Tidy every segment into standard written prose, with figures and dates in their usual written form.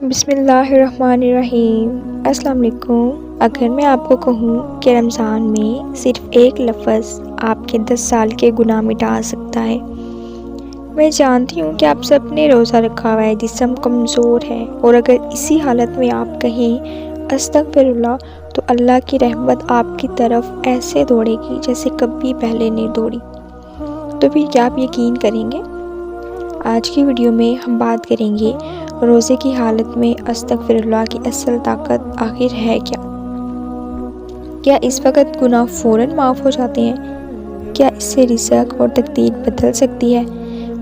بسم اللہ الرحمن الرحیم۔ السلام علیکم۔ اگر میں آپ کو کہوں کہ رمضان میں صرف ایک لفظ آپ کے 10 سال کے گناہ مٹا سکتا ہے۔ میں جانتی ہوں کہ آپ سب نے روزہ رکھا ہوا ہے، جسم کمزور ہے، اور اگر اسی حالت میں آپ کہیں استغفر اللہ تو اللہ کی رحمت آپ کی طرف ایسے دوڑے گی جیسے کبھی پہلے نہیں دوڑی۔ تو پھر کیا آپ یقین کریں گے؟ آج کی ویڈیو میں ہم بات کریں گے روزے کی حالت میں استغفر اللہ کی اصل طاقت آخر ہے کیا؟ کیا اس وقت گناہ فوراً معاف ہو جاتے ہیں؟ کیا اس سے رزق اور تقدیر بدل سکتی ہے؟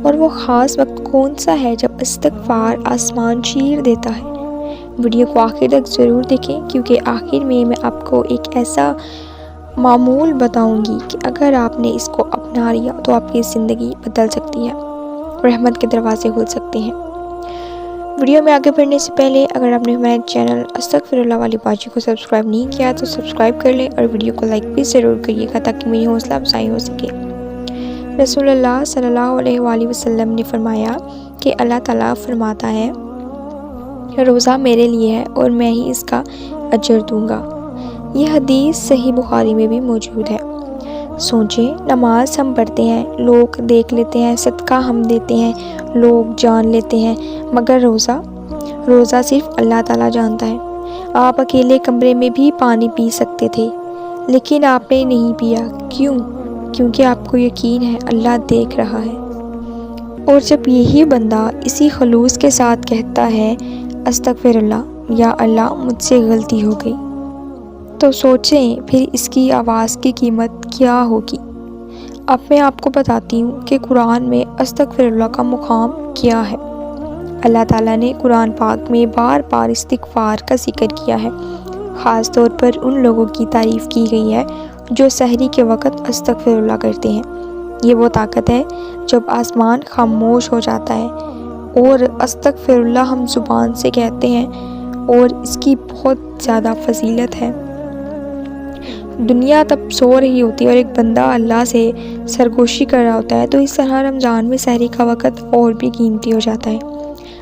اور وہ خاص وقت کون سا ہے جب استغفار آسمان چیر دیتا ہے؟ ویڈیو کو آخر تک ضرور دیکھیں، کیونکہ آخر میں آپ کو ایک ایسا معمول بتاؤں گی کہ اگر آپ نے اس کو اپنا لیا تو آپ کی زندگی بدل سکتی ہے، رحمت کے دروازے کھل سکتے ہیں۔ ویڈیو میں آگے بڑھنے سے پہلے اگر آپ نے ہمارے چینل استغفر اللہ والی باجی کو سبسکرائب نہیں کیا تو سبسکرائب کر لیں، اور ویڈیو کو لائک بھی ضرور کریے گا تاکہ میری حوصلہ افزائی ہو سکے۔ رسول اللہ صلی اللہ علیہ وآلہ وسلم نے فرمایا کہ اللہ تعالیٰ فرماتا ہے، روزہ میرے لیے ہے اور میں ہی اس کا اجر دوں گا۔ یہ حدیث صحیح بخاری میں بھی موجود ہے۔ سوچیں، نماز ہم پڑھتے ہیں، لوگ دیکھ لیتے ہیں، صدقہ ہم دیتے ہیں، لوگ جان لیتے ہیں، مگر روزہ صرف اللہ تعالیٰ جانتا ہے۔ آپ اکیلے کمرے میں بھی پانی پی سکتے تھے، لیکن آپ نے نہیں پیا۔ کیوں؟ کیونکہ آپ کو یقین ہے اللہ دیکھ رہا ہے۔ اور جب یہی بندہ اسی خلوص کے ساتھ کہتا ہے استغفر اللہ، یا اللہ مجھ سے غلطی ہو گئی، تو سوچیں پھر اس کی آواز کی قیمت کیا ہوگی۔ اب میں آپ کو بتاتی ہوں کہ قرآن میں استغفر اللہ کا مقام کیا ہے۔ اللہ تعالیٰ نے قرآن پاک میں بار بار استغفار کا ذکر کیا ہے۔ خاص طور پر ان لوگوں کی تعریف کی گئی ہے جو سحری کے وقت استغفر اللہ کرتے ہیں۔ یہ وہ طاقت ہے جب آسمان خاموش ہو جاتا ہے اور استغفر اللہ ہم زبان سے کہتے ہیں، اور اس کی بہت زیادہ فضیلت ہے۔ دنیا تب سو رہی ہوتی ہے اور ایک بندہ اللہ سے سرگوشی کر رہا ہوتا ہے، تو اس طرح رمضان میں سحری کا وقت اور بھی قیمتی ہو جاتا ہے۔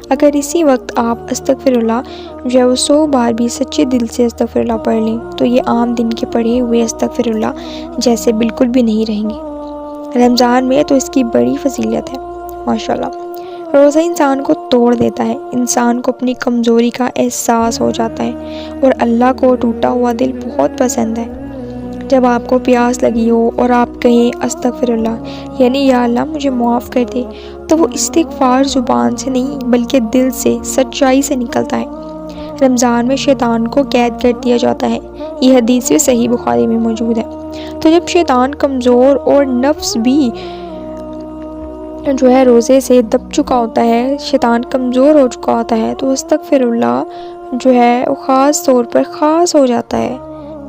اگر اسی وقت آپ استغفر اللہ جو ہے وہ 100 بار بھی سچے دل سے استغفر اللہ پڑھ لیں تو یہ عام دن کے پڑھے ہوئے استغفر اللہ جیسے بالکل بھی نہیں رہیں گے۔ رمضان میں تو اس کی بڑی فضیلت ہے، ماشاءاللہ۔ روزہ انسان کو توڑ دیتا ہے، انسان کو اپنی کمزوری کا احساس ہو جاتا ہے، اور اللہ کو ٹوٹا ہوا دل بہت پسند ہے۔ جب آپ کو پیاس لگی ہو اور آپ کہیں استغفر اللہ، یعنی یا اللہ مجھے معاف کر دے، تو وہ استغفار زبان سے نہیں بلکہ دل سے، سچائی سے نکلتا ہے۔ رمضان میں شیطان کو قید کر دیا جاتا ہے، یہ حدیث صحیح بخاری میں موجود ہے۔ تو جب شیطان کمزور اور نفس بھی جو ہے روزے سے دب چکا ہوتا ہے، شیطان کمزور ہو چکا ہوتا ہے، تو استغفر اللہ جو ہے وہ خاص طور پر خاص ہو جاتا ہے۔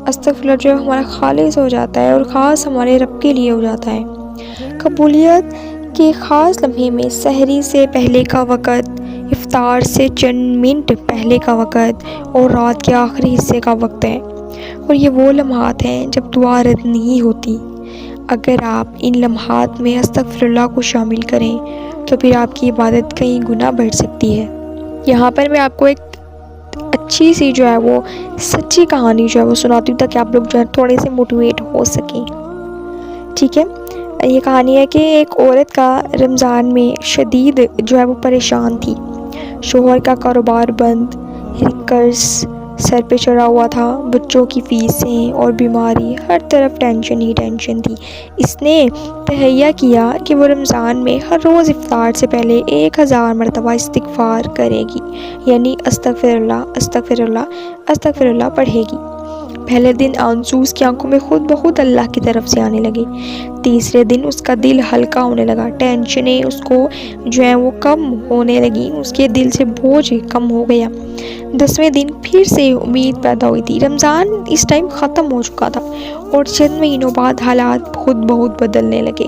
استغفر اللہ جو ہمارا خالص ہو جاتا ہے اور خاص ہمارے رب کے لیے ہو جاتا ہے۔ قبولیت کے خاص لمحے میں سحری سے پہلے کا وقت، افطار سے چند منٹ پہلے کا وقت، اور رات کے آخری حصے کا وقت ہے، اور یہ وہ لمحات ہیں جب دعا رد نہیں ہوتی۔ اگر آپ ان لمحات میں استغفر اللہ کو شامل کریں تو پھر آپ کی عبادت کئی گنا بڑھ سکتی ہے۔ یہاں پر میں آپ کو ایک اچھی سی جو ہے وہ سچی کہانی جو ہے وہ سناتی ہوں تاکہ آپ لوگ جو ہے تھوڑے سے موٹیویٹ ہو سکیں، ٹھیک ہے؟ یہ کہانی ہے کہ ایک عورت کا رمضان میں شدید جو ہے وہ پریشان تھی۔ شوہر کا کاروبار بند، قرض سر پہ چڑھا ہوا تھا، بچوں کی فیسیں اور بیماری، ہر طرف ٹینشن ہی ٹینشن تھی۔ اس نے تہیہ کیا کہ وہ رمضان میں ہر روز افطار سے پہلے 1000 مرتبہ استغفار کرے گی، یعنی استغفر اللہ استغفر اللہ استغفر اللہ پڑھے گی۔ پہلے دن آنسو اس کی آنکھوں میں خود بخود اللہ کی طرف سے آنے لگے۔ تیسرے دن اس کا دل ہلکا ہونے لگا، ٹینشنیں اس کو جو ہیں وہ کم ہونے لگیں، اس کے دل سے بوجھ کم ہو گیا۔ 10ویں دن پھر سے امید پیدا ہوئی تھی۔ رمضان اس ٹائم ختم ہو چکا تھا اور چند مہینوں بعد حالات خود بہت بدلنے لگے۔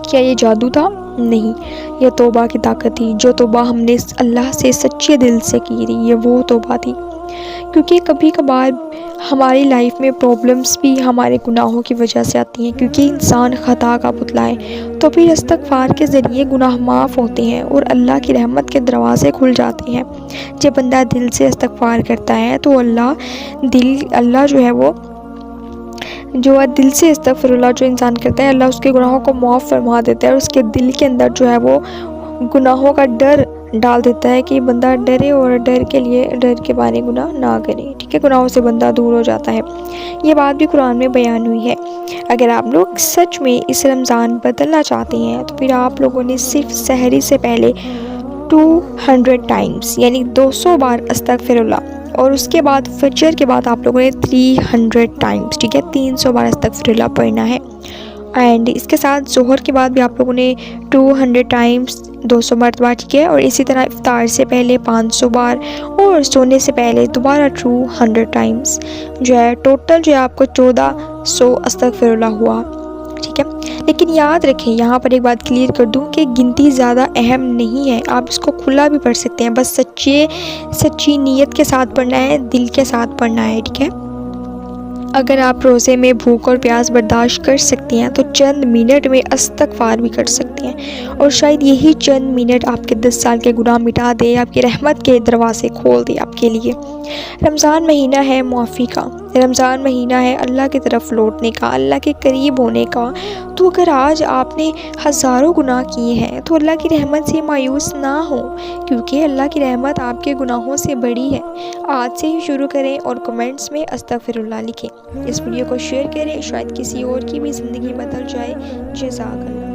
کیا یہ جادو تھا؟ نہیں، یہ توبہ کی طاقت تھی۔ جو توبہ ہم نے اللہ سے سچے دل سے کی تھی، یہ وہ توبہ تھی۔ کیونکہ کبھی کبھار ہماری لائف میں پرابلمس بھی ہمارے گناہوں کی وجہ سے آتی ہیں، کیونکہ انسان خطا کا پتلا ہے۔ تو پھر استغفار کے ذریعے گناہ معاف ہوتے ہیں اور اللہ کی رحمت کے دروازے کھل جاتے ہیں۔ جب بندہ دل سے استغفار کرتا ہے تو اللہ جو ہے وہ دل سے استغفر اللہ جو انسان کرتا ہے، اللہ اس کے گناہوں کو معاف فرما دیتا ہے، اور اس کے دل کے اندر جو ہے وہ گناہوں کا ڈر ڈال دیتا ہے کہ بندہ ڈرے اور ڈر کے بارے گناہ نہ کرے، ٹھیک ہے، گناہوں سے بندہ دور ہو جاتا ہے۔ یہ بات بھی قرآن میں بیان ہوئی ہے۔ اگر آپ لوگ سچ میں اس رمضان بدلنا چاہتے ہیں تو پھر آپ لوگوں نے صرف سحری سے پہلے 200 ٹائمز یعنی 200 بار استغفر اللہ، اور اس کے بعد فجر کے بعد آپ لوگوں نے 300 ٹائمز، ٹھیک ہے، 300 بار استغفر اللہ پڑھنا ہے۔ اینڈ اس کے ساتھ ظہر کے بعد بھی آپ لوگوں نے 200 ٹائمز 200 مرتبہ، ٹھیک ہے، اور اسی طرح افطار سے پہلے 500 بار، اور سونے سے پہلے دوبارہ 200 ٹائمز، جو ہے ٹوٹل جو ہے آپ کو 1400 استغفر اللہ ہوا، ٹھیک ہے۔ لیکن یاد رکھیں، یہاں پر ایک بات کلیئر کر دوں کہ گنتی زیادہ اہم نہیں ہے، آپ اس کو کھلا بھی پڑھ سکتے ہیں، بس سچی نیت کے ساتھ پڑھنا ہے، دل کے ساتھ پڑھنا ہے، ٹھیک ہے۔ اگر آپ روزے میں بھوک اور پیاس برداشت کر سکتی ہیں تو چند منٹ میں استغفار بھی کر سکتی ہیں، اور شاید یہی چند منٹ آپ کے 10 سال کے گناہ مٹا دے، آپ کی رحمت کے دروازے کھول دے آپ کے لیے۔ رمضان مہینہ ہے معافی کا، رمضان مہینہ ہے اللہ کی طرف لوٹنے کا، اللہ کے قریب ہونے کا۔ تو اگر آج آپ نے ہزاروں گناہ کیے ہیں تو اللہ کی رحمت سے مایوس نہ ہو، کیونکہ اللہ کی رحمت آپ کے گناہوں سے بڑی ہے۔ آج سے ہی شروع کریں اور کمنٹس میں استغفر اللہ لکھیں۔ اس ویڈیو کو شیئر کریں، شاید کسی اور کی بھی زندگی بدل جائے۔ جزاک اللہ۔